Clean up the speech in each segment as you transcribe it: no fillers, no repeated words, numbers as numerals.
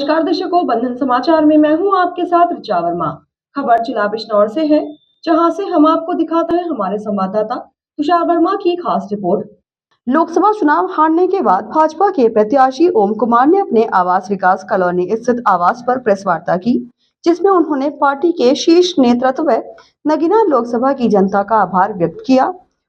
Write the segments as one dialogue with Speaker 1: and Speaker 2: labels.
Speaker 1: नमस्कार दर्शकों, बंधन समाचार में मैं हूं आपके साथ ऋचा वर्मा। खबर जिला बिजनौर से है, जहां से हम आपको दिखाते हैं हमारे संवाददाता तुषार वर्मा की खास रिपोर्ट। लोकसभा चुनाव हारने के बाद भाजपा के प्रत्याशी ओम कुमार ने अपने आवास विकास कॉलोनी स्थित आवास पर प्रेस वार्ता की, जिसमें उन्होंने पार्टी के शीर्ष नेतृत्व व नगीना लोकसभा की जनता का आभार व्यक्त किया।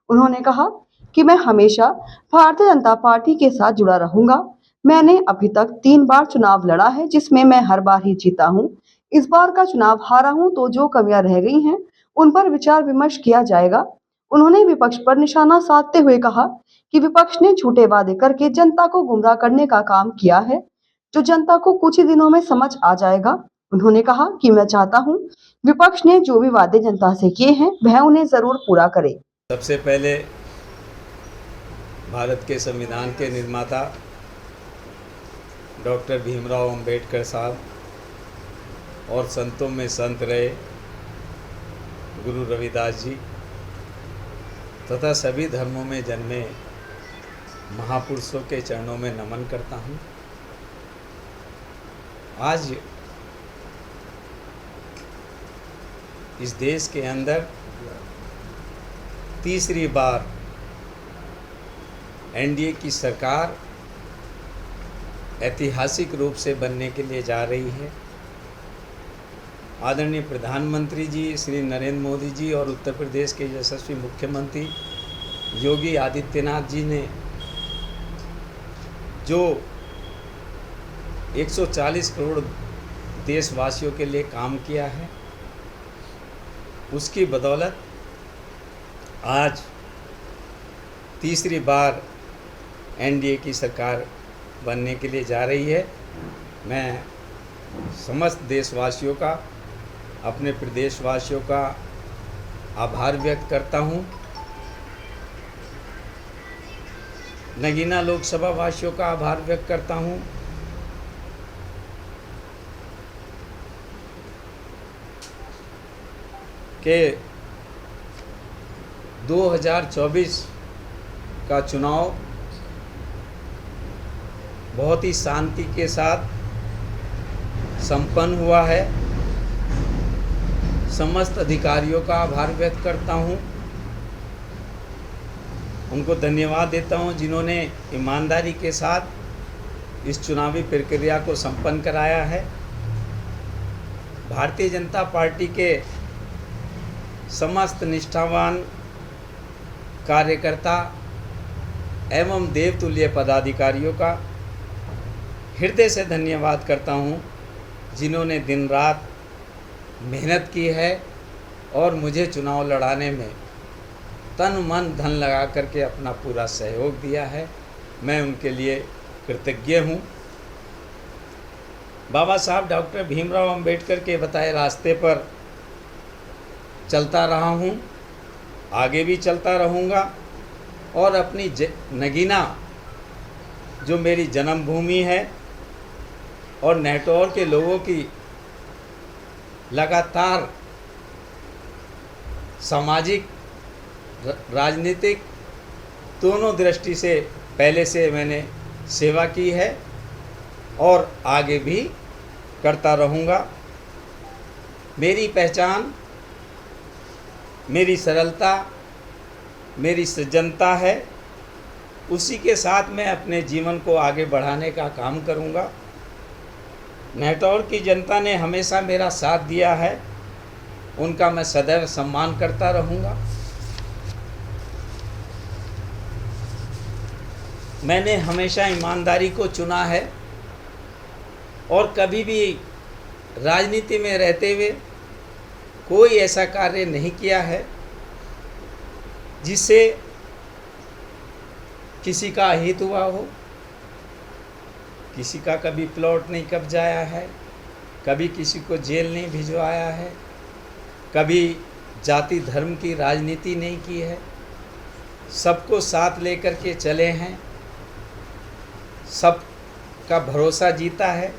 Speaker 1: उन्होंने कहा कि मैं हमेशा भारतीय जनता पार्टी के साथ जुड़ा रहूंगा। मैंने अभी तक 3 बार चुनाव लड़ा है, जिसमें मैं हर बार ही जीता हूं। इस बार का चुनाव हारा हूं तो जो कमियां रह गई हैं उन पर विचार विमर्श किया जाएगा। उन्होंने विपक्ष पर निशाना साधते हुए कहा कि विपक्ष ने झूठे वादे करके जनता को गुमराह करने का काम किया है, जो जनता को कुछ ही दिनों में समझ आ जाएगा। उन्होंने कहा कि मैं चाहता हूं विपक्ष ने जो भी वादे जनता से किए हैं वह उन्हें जरूर पूरा करे।
Speaker 2: सबसे पहले भारत के संविधान के निर्माता डॉक्टर भीमराव अंबेडकर साहब और संतों में संत रहे गुरु रविदास जी तथा सभी धर्मों में जन्मे महापुरुषों के चरणों में नमन करता हूँ। आज इस देश के अंदर तीसरी बार एनडीए की सरकार ऐतिहासिक रूप से बनने के लिए जा रही है। आदरणीय प्रधानमंत्री जी श्री नरेंद्र मोदी जी और उत्तर प्रदेश के यशस्वी मुख्यमंत्री योगी आदित्यनाथ जी ने जो 140 करोड़ देशवासियों के लिए काम किया है, उसकी बदौलत आज तीसरी बार एनडीए की सरकार बनने के लिए जा रही है। मैं समस्त देशवासियों का, अपने प्रदेशवासियों का आभार व्यक्त करता हूं। नगीना लोकसभा वासियों का आभार व्यक्त करता हूं। कि 2024 का चुनाव बहुत ही शांति के साथ संपन्न हुआ है। समस्त अधिकारियों का आभार व्यक्त करता हूं। उनको धन्यवाद देता हूं जिन्होंने ईमानदारी के साथ इस चुनावी प्रक्रिया को संपन्न कराया है। भारतीय जनता पार्टी के समस्त निष्ठावान कार्यकर्ता एवं देवतुल्य पदाधिकारियों का हृदय से धन्यवाद करता हूं, जिन्होंने दिन रात मेहनत की है और मुझे चुनाव लड़ाने में तन मन धन लगा करके अपना पूरा सहयोग दिया है। मैं उनके लिए कृतज्ञ हूं। बाबा साहब डॉक्टर भीमराव अंबेडकर के बताए रास्ते पर चलता रहा हूं, आगे भी चलता रहूंगा और अपनी नगीना जो मेरी जन्मभूमि है और नेटौर के लोगों की लगातार सामाजिक राजनीतिक दोनों दृष्टि से पहले से मैंने सेवा की है और आगे भी करता रहूँगा। मेरी पहचान मेरी सरलता, मेरी सज्जनता है। उसी के साथ मैं अपने जीवन को आगे बढ़ाने का काम करूँगा। नेटौर की जनता ने हमेशा मेरा साथ दिया है, उनका मैं सदैव सम्मान करता रहूँगा। मैंने हमेशा ईमानदारी को चुना है और कभी भी राजनीति में रहते हुए कोई ऐसा कार्य नहीं किया है जिससे किसी का अहित हुआ हो। किसी का कभी प्लॉट नहीं कब्जाया है, कभी किसी को जेल नहीं भिजवाया है, कभी जाति धर्म की राजनीति नहीं की है। सबको साथ लेकर के चले हैं, सब का भरोसा जीता है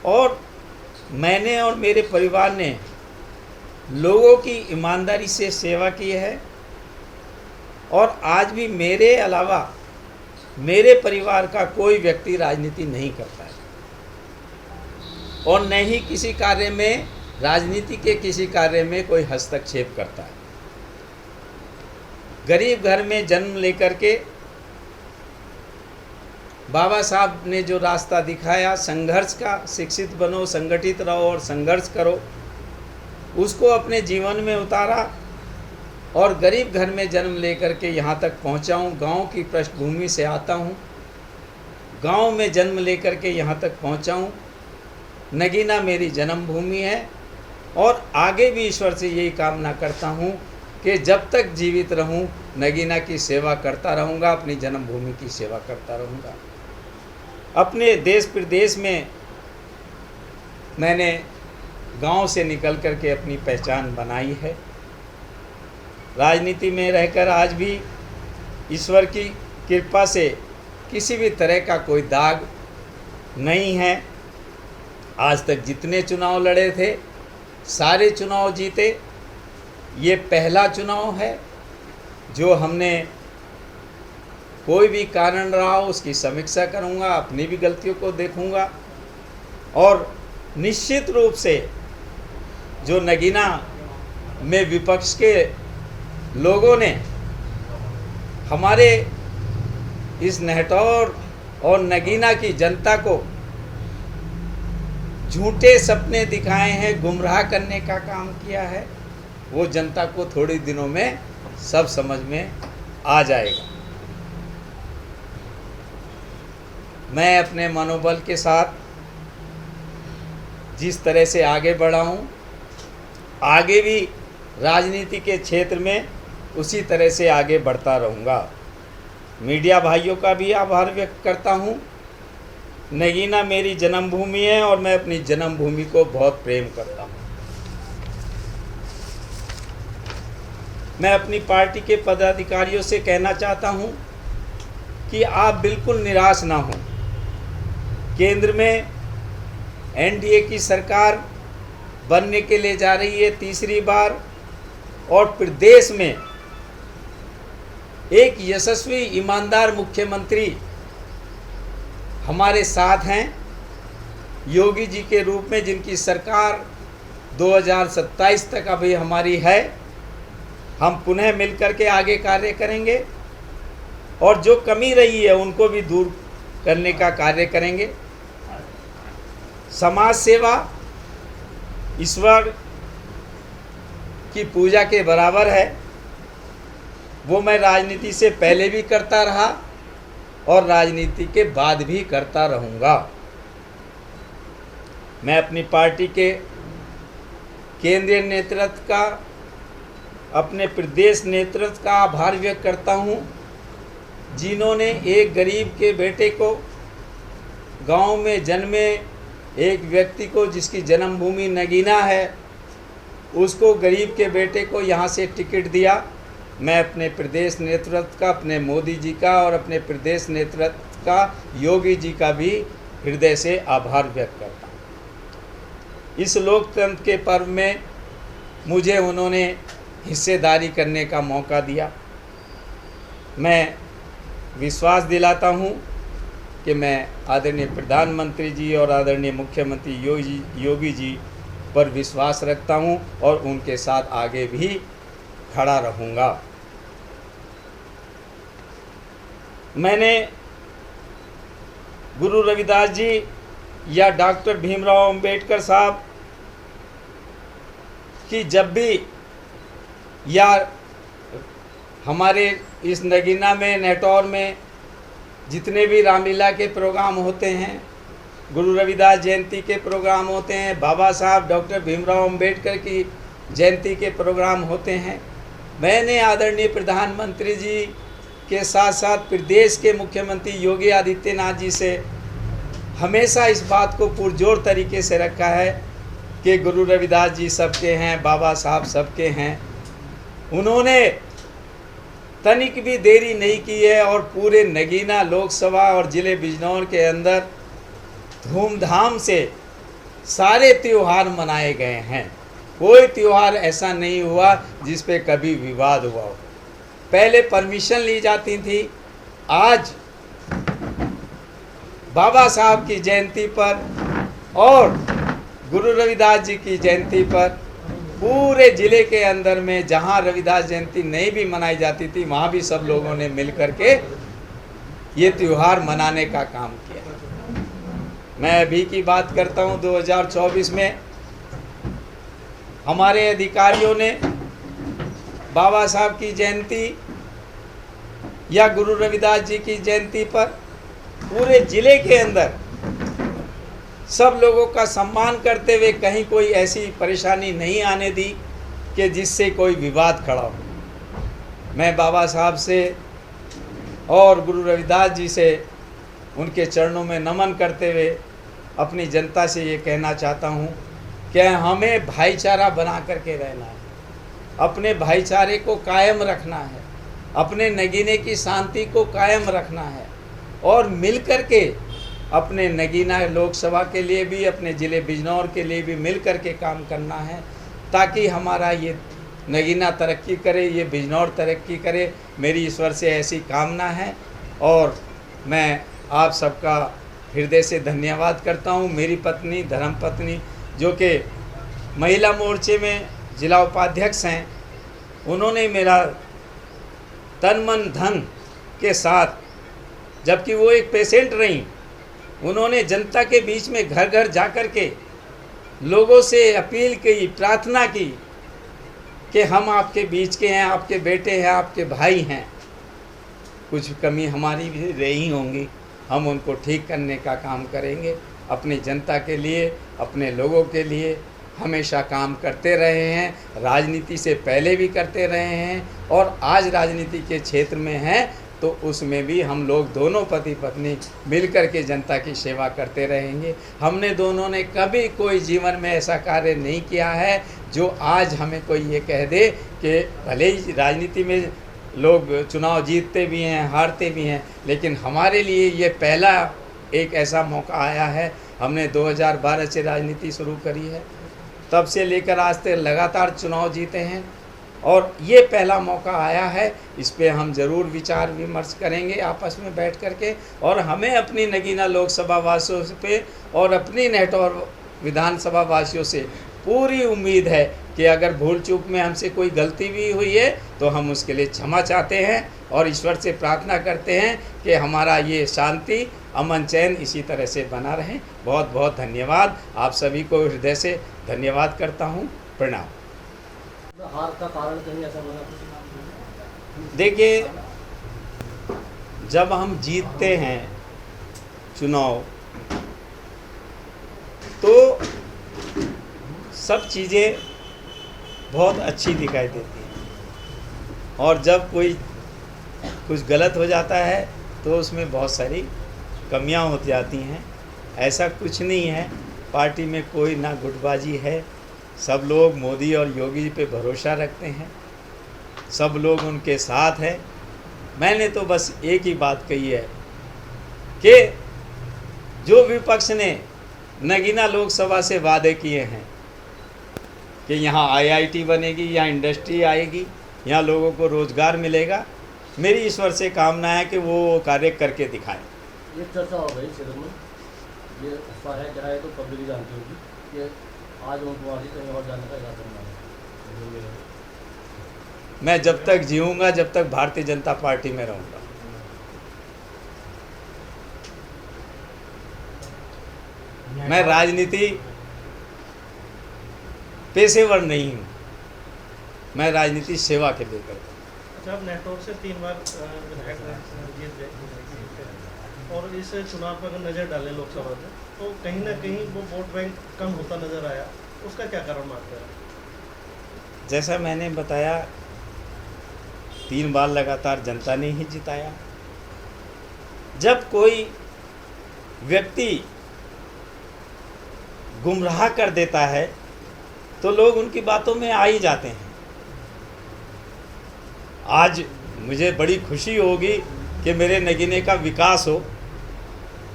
Speaker 2: और मैंने और मेरे परिवार ने लोगों की ईमानदारी से सेवा की है और आज भी मेरे अलावा मेरे परिवार का कोई व्यक्ति राजनीति नहीं करता है। और न ही किसी कार्य में, राजनीति के किसी कार्य में कोई हस्तक्षेप करता है। गरीब घर में जन्म लेकर के बाबा साहब ने जो रास्ता दिखाया संघर्ष का, शिक्षित बनो, संगठित रहो और संघर्ष करो, उसको अपने जीवन में उतारा और गरीब घर में जन्म लेकर के यहाँ तक पहुँचा हूँ। गाँव की पृष्ठभूमि से आता हूँ, गांव में जन्म लेकर के यहाँ तक पहुँचा हूँ। नगीना मेरी जन्मभूमि है और आगे भी ईश्वर से यही कामना करता हूँ कि जब तक जीवित रहूँ नगीना की सेवा करता रहूँगा, अपनी जन्मभूमि की सेवा करता रहूँगा। अपने देश प्रदेश में मैंने गांव से निकल कर के अपनी पहचान बनाई है। राजनीति में रहकर आज भी ईश्वर की कृपा से किसी भी तरह का कोई दाग नहीं है। आज तक जितने चुनाव लड़े थे सारे चुनाव जीते। ये पहला चुनाव है जो हमने कोई भी कारण रहा उसकी समीक्षा करूँगा, अपनी भी गलतियों को देखूँगा और निश्चित रूप से जो नगीना में विपक्ष के लोगों ने हमारे इस नहटौर और नगीना की जनता को झूठे सपने दिखाए हैं, गुमराह करने का काम किया है, वो जनता को थोड़े दिनों में सब समझ में आ जाएगा। मैं अपने मनोबल के साथ जिस तरह से आगे बढ़ा हूँ, आगे भी राजनीति के क्षेत्र में उसी तरह से आगे बढ़ता रहूँगा। मीडिया भाइयों का भी आभार व्यक्त करता हूँ। नगीना मेरी जन्मभूमि है और मैं अपनी जन्मभूमि को बहुत प्रेम करता हूँ। मैं अपनी पार्टी के पदाधिकारियों से कहना चाहता हूँ कि आप बिल्कुल निराश ना हों। केंद्र में एनडीए की सरकार बनने के लिए जा रही है तीसरी बार और प्रदेश में एक यशस्वी ईमानदार मुख्यमंत्री हमारे साथ हैं योगी जी के रूप में, जिनकी सरकार 2027 तक अभी हमारी है। हम पुनः मिलकर के आगे कार्य करेंगे और जो कमी रही है उनको भी दूर करने का कार्य करेंगे। समाज सेवा ईश्वर की पूजा के बराबर है, वो मैं राजनीति से पहले भी करता रहा और राजनीति के बाद भी करता रहूँगा। मैं अपनी पार्टी के केंद्रीय नेतृत्व का, अपने प्रदेश नेतृत्व का आभार व्यक्त करता हूँ, जिन्होंने एक गरीब के बेटे को, गांव में जन्मे एक व्यक्ति को जिसकी जन्मभूमि नगीना है, उसको गरीब के बेटे को यहाँ से टिकट दिया। मैं अपने प्रदेश नेतृत्व का, अपने मोदी जी का और अपने प्रदेश नेतृत्व का, योगी जी का भी हृदय से आभार व्यक्त करता हूँ। इस लोकतंत्र के पर्व में मुझे उन्होंने हिस्सेदारी करने का मौका दिया। मैं विश्वास दिलाता हूँ कि मैं आदरणीय प्रधानमंत्री जी और आदरणीय मुख्यमंत्री योगी जी पर विश्वास रखता हूँ और उनके साथ आगे भी खड़ा रहूँगा। मैंने गुरु रविदास जी या डॉक्टर भीमराव अंबेडकर साहब की जब भी या हमारे इस नगीना में, नहटौर में जितने भी रामलीला के प्रोग्राम होते हैं, गुरु रविदास जयंती के प्रोग्राम होते हैं, बाबा साहब डॉक्टर भीमराव अंबेडकर की जयंती के प्रोग्राम होते हैं, मैंने आदरणीय प्रधानमंत्री जी के साथ साथ प्रदेश के मुख्यमंत्री योगी आदित्यनाथ जी से हमेशा इस बात को पुरजोर तरीके से रखा है कि गुरु रविदास जी सबके हैं, बाबा साहब सबके हैं। उन्होंने तनिक भी देरी नहीं की है और पूरे नगीना लोकसभा और ज़िले बिजनौर के अंदर धूमधाम से सारे त्यौहार मनाए गए हैं। कोई त्यौहार ऐसा नहीं हुआ जिस पे कभी विवाद हुआ हो। पहले परमिशन ली जाती थी, आज बाबा साहब की जयंती पर और गुरु रविदास जी की जयंती पर पूरे जिले के अंदर में जहाँ रविदास जयंती नहीं भी मनाई जाती थी वहाँ भी सब लोगों ने मिल करके ये त्यौहार मनाने का काम किया। मैं अभी की बात करता हूँ, 2024 में हमारे अधिकारियों ने बाबा साहब की जयंती या गुरु रविदास जी की जयंती पर पूरे जिले के अंदर सब लोगों का सम्मान करते हुए कहीं कोई ऐसी परेशानी नहीं आने दी कि जिससे कोई विवाद खड़ा हो। मैं बाबा साहब से और गुरु रविदास जी से उनके चरणों में नमन करते हुए अपनी जनता से ये कहना चाहता हूँ कि हमें भाईचारा बना करके रहना है, अपने भाईचारे को कायम रखना है, अपने नगीने की शांति को कायम रखना है और मिल कर के अपने नगीना लोकसभा के लिए भी, अपने ज़िले बिजनौर के लिए भी मिल कर के काम करना है, ताकि हमारा ये नगीना तरक्की करे, ये बिजनौर तरक्की करे। मेरी ईश्वर से ऐसी कामना है और मैं आप सबका हृदय से धन्यवाद करता हूँ। मेरी पत्नी, धर्मपत्नी, जो कि महिला मोर्चे में जिला उपाध्यक्ष हैं, उन्होंने मेरा तन मन धन के साथ, जबकि वो एक पेशेंट रहीं, उन्होंने जनता के बीच में घर घर जा कर के लोगों से अपील की, प्रार्थना की कि हम आपके बीच के हैं, आपके बेटे हैं, आपके भाई हैं, कुछ कमी हमारी भी रही होंगी, हम उनको ठीक करने का काम करेंगे। अपनी जनता के लिए, अपने लोगों के लिए हमेशा काम करते रहे हैं, राजनीति से पहले भी करते रहे हैं और आज राजनीति के क्षेत्र में हैं तो उसमें भी हम लोग दोनों पति पत्नी मिलकर के जनता की सेवा करते रहेंगे। हमने दोनों ने कभी कोई जीवन में ऐसा कार्य नहीं किया है जो आज हमें कोई ये कह दे कि भले ही राजनीति में लोग चुनाव जीतते भी हैं, हारते भी हैं, लेकिन हमारे लिए ये पहला एक ऐसा मौका आया है। हमने 2012 से राजनीति शुरू करी है, तब से लेकर आज तक लगातार चुनाव जीते हैं और ये पहला मौका आया है। इस पे हम ज़रूर विचार विमर्श करेंगे आपस में बैठ कर के, और हमें अपनी नगीना लोकसभा वासियों पे और अपनी नेटौर विधानसभा वासियों से पूरी उम्मीद है कि अगर भूल चूक में हमसे कोई गलती भी हुई है तो हम उसके लिए क्षमा चाहते हैं और ईश्वर से प्रार्थना करते हैं कि हमारा ये शांति, अमन, चैन इसी तरह से बना रहे। बहुत बहुत धन्यवाद, आप सभी को हृदय से धन्यवाद करता हूँ। प्रणाम।
Speaker 3: हार का कारण कहीं ऐसा बना?
Speaker 2: देखिए, जब हम जीतते हैं चुनाव तो सब चीज़ें बहुत अच्छी दिखाई देती हैं और जब कोई कुछ गलत हो जाता है तो उसमें बहुत सारी कमियां हो जाती हैं। ऐसा कुछ नहीं है, पार्टी में कोई ना गुटबाजी है, सब लोग मोदी और योगी पे भरोसा रखते हैं, सब लोग उनके साथ हैं। मैंने तो बस एक ही बात कही है कि जो विपक्ष ने नगीना लोकसभा से वादे किए हैं कि यहाँ IIT बनेगी, यहाँ इंडस्ट्री आएगी, यहाँ लोगों को रोज़गार मिलेगा, मेरी ईश्वर से कामना है कि वो कार्य करके दिखाएं।
Speaker 3: ये चर्चा हो गई क्षेत्र में, ये अफवाह है, क्या है तो पब्लिक जानती होगी कि आज उन कुमार जी कहीं और जाने का इरादा बना है।
Speaker 2: मैं जब तक जीऊँगा, जब तक भारतीय जनता पार्टी में रहूँगा। मैं राजनीति पेशेवर नहीं हूँ, मैं राजनीति सेवा के लिए करता हूँ।
Speaker 4: अच्छा, आप नेटौर से 3 बार विधायक जीत गए और इस चुनाव पर अगर नज़र डालें लोकसभा में तो कहीं ना कहीं वो वोट बैंक कम होता नज़र आया, उसका क्या कारण मानते हैं?
Speaker 2: जैसा मैंने बताया, 3 बार लगातार जनता ने ही जिताया। जब कोई व्यक्ति गुमराह कर देता है तो लोग उनकी बातों में आ ही जाते हैं। आज मुझे बड़ी खुशी होगी कि मेरे नगीने का विकास हो,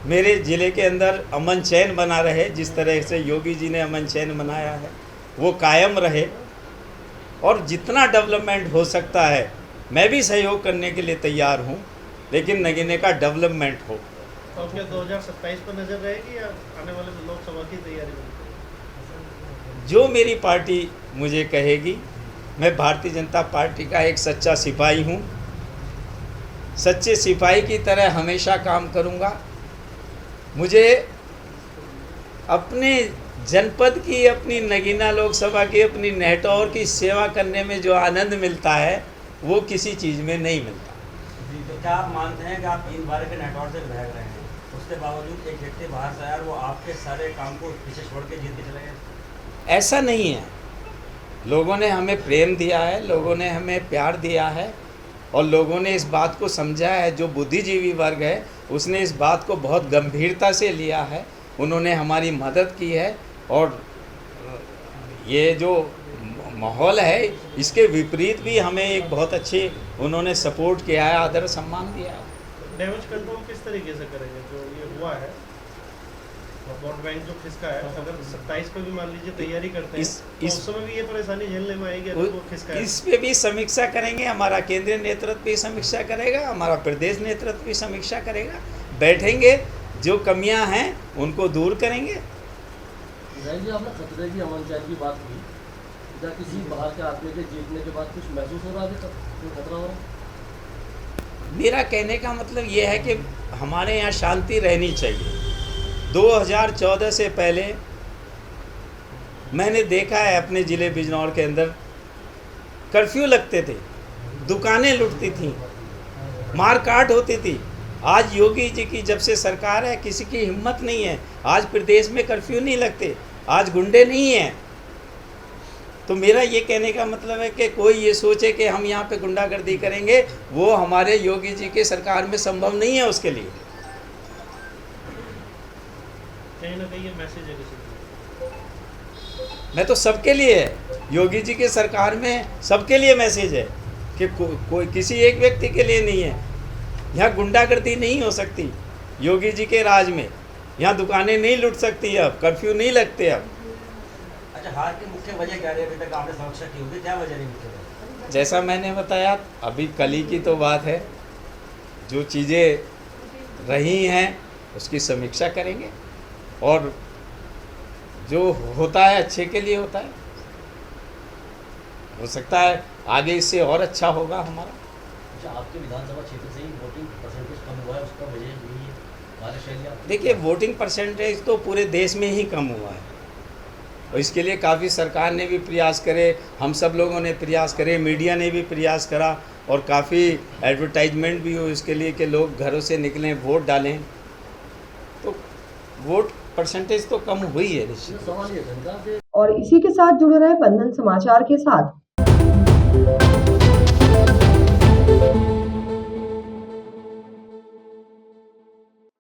Speaker 2: मेरे ज़िले के अंदर अमन चैन बना रहे, जिस तरह से योगी जी ने अमन चैन बनाया है वो कायम रहे, और जितना डेवलपमेंट हो सकता है मैं भी सहयोग करने के लिए तैयार हूँ, लेकिन नगीने का डेवलपमेंट हो।
Speaker 4: तो क्या 2027 पर नज़र रहेगी या आने वाले लोकसभा की तैयारी में?
Speaker 2: जो मेरी पार्टी मुझे कहेगी, मैं भारतीय जनता पार्टी का एक सच्चा सिपाही हूँ। सच्चे सिपाही की तरह हमेशा काम करूँगा। मुझे अपने जनपद की, अपनी नगीना लोकसभा की, अपनी नेटौर की सेवा करने में जो आनंद मिलता है वो किसी चीज़ में नहीं मिलता।
Speaker 5: तो क्या आप मानते हैं कि आप 3 बार के नेटवर्क से विधायक रहे हैं, उसके बावजूद एक व्यक्ति बाहर से आया और वो आपके सारे काम को पीछे छोड़ के जीत के चले गए?
Speaker 2: ऐसा नहीं है। लोगों ने हमें प्रेम दिया है, लोगों ने हमें प्यार दिया है और लोगों ने इस बात को समझा है। जो बुद्धिजीवी वर्ग है उसने इस बात को बहुत गंभीरता से लिया है, उन्होंने हमारी मदद की है। और ये जो माहौल है इसके विपरीत भी हमें एक बहुत अच्छे उन्होंने सपोर्ट किया है, आदर सम्मान दिया है।
Speaker 4: डैमेज कंट्रोल किस तरीके से करेंगे जो ये हुआ है, वोट बैंक जो खिसका है, अगर 27 पे भी मान लीजिए तैयारी करते हैं तो उस समय भी ये परेशानी झेलने में आएगी अगर वो खिसका है?
Speaker 2: इस पे भी समीक्षा करेंगे, हमारा केंद्रीय नेतृत्व भी समीक्षा करेगा, हमारा प्रदेश नेतृत्व भी समीक्षा करेगा। बैठेंगे, जो कमियां हैं उनको दूर करेंगे।
Speaker 3: जी, आपने खतरे की अमन चैन की बात की, क्या किसी बाहर के आदमी के जीतने के बाद कुछ महसूस हो रहा है, कोई खतरा हो रहा है?
Speaker 2: मेरा कहने का मतलब ये है कि हमारे यहाँ शांति रहनी चाहिए। 2014 से पहले मैंने देखा है अपने ज़िले बिजनौर के अंदर कर्फ्यू लगते थे, दुकानें लुटती थीं, मारकाट होती थी। आज योगी जी की जब से सरकार है किसी की हिम्मत नहीं है। आज प्रदेश में कर्फ्यू नहीं लगते, आज गुंडे नहीं हैं। तो मेरा ये कहने का मतलब है कि कोई ये सोचे कि हम यहाँ पे गुंडागर्दी करेंगे, वो हमारे योगी जी के सरकार में संभव नहीं है। उसके लिए
Speaker 4: कहीं ना कहीं ये मैसेज है किसी को।
Speaker 2: मैं तो सबके लिए है, योगी जी के सरकार में सबके लिए मैसेज है कि कोई किसी एक व्यक्ति के लिए नहीं है। यहाँ गुंडागर्दी नहीं हो सकती योगी जी के राज में, यहाँ दुकानें नहीं लूट सकती, अब कर्फ्यू नहीं लगते। अब
Speaker 5: अच्छा, हार की मुख्य वजह क्या रही? अभी तक आपने समीक्षा की होगी, क्या वजह रही मुख्य वजह?
Speaker 2: जैसा मैंने बताया, अभी कल ही की तो बात है, जो चीज़ें रही हैं उसकी समीक्षा करेंगे और जो होता है अच्छे के लिए होता है। हो सकता है आगे इससे और अच्छा होगा हमारा।
Speaker 3: अच्छा, आपके विधानसभा क्षेत्र से ही वोटिंग परसेंटेज कम हुआ है, उसका वजह यही है कार्यशैली?
Speaker 2: देखिए, वोटिंग परसेंटेज तो पूरे देश में ही कम हुआ है और इसके लिए काफ़ी सरकार ने भी प्रयास करे, हम सब लोगों ने प्रयास करे, मीडिया ने भी प्रयास करा और काफ़ी एडवर्टाइजमेंट भी हो इसके लिए कि लोग घरों से निकलें, वोट डालें। तो वोट परसेंटेज तो कम हुई है निश्चित।
Speaker 3: सवाल ये जनता के
Speaker 1: और इसी के साथ जुड़े रहे बंधन समाचार के साथ।